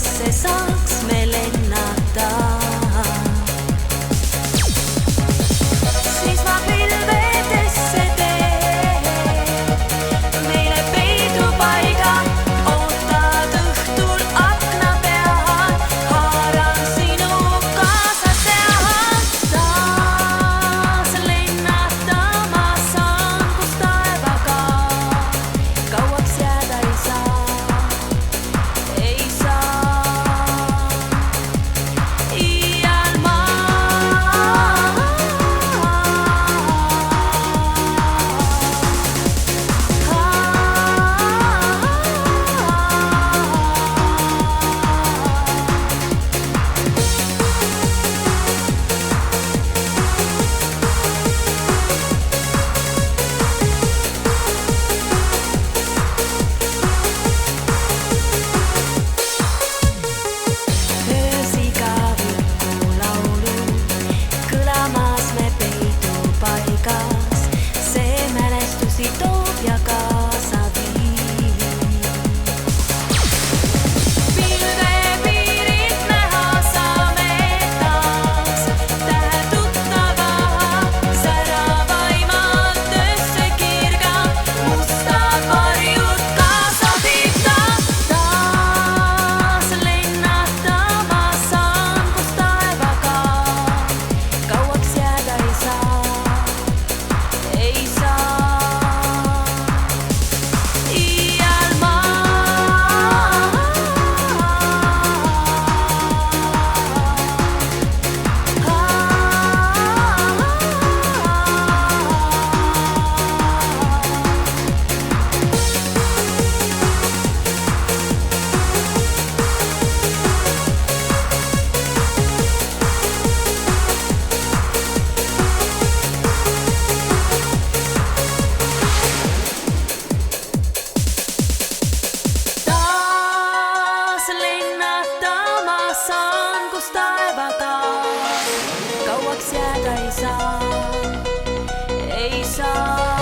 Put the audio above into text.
veedesse saaks me lennata. Siis ma pilvedesse teen meile peidupaiga, ootad õhtul akna peal, haaran sinu kaasa teha. Taas lennata ma saan, kus taevaga kauaks jääda ei saa. Ei saa iial maa. Öös igaviku laulu, kõlamas me peidupaigas, see mälestusi toob ja kaasa viib. Pilvepiirilt näha saame taas tähed tuttava, säravaimad öösse kirga, mustad varjud kaasa viib ta. Taas lennata ma saan, kus taevaga kauaks jääda ei saa. Ei saa iial maa. Taas lennata ma saan, kus taevaga kauaks jääda ei saa. Ei saa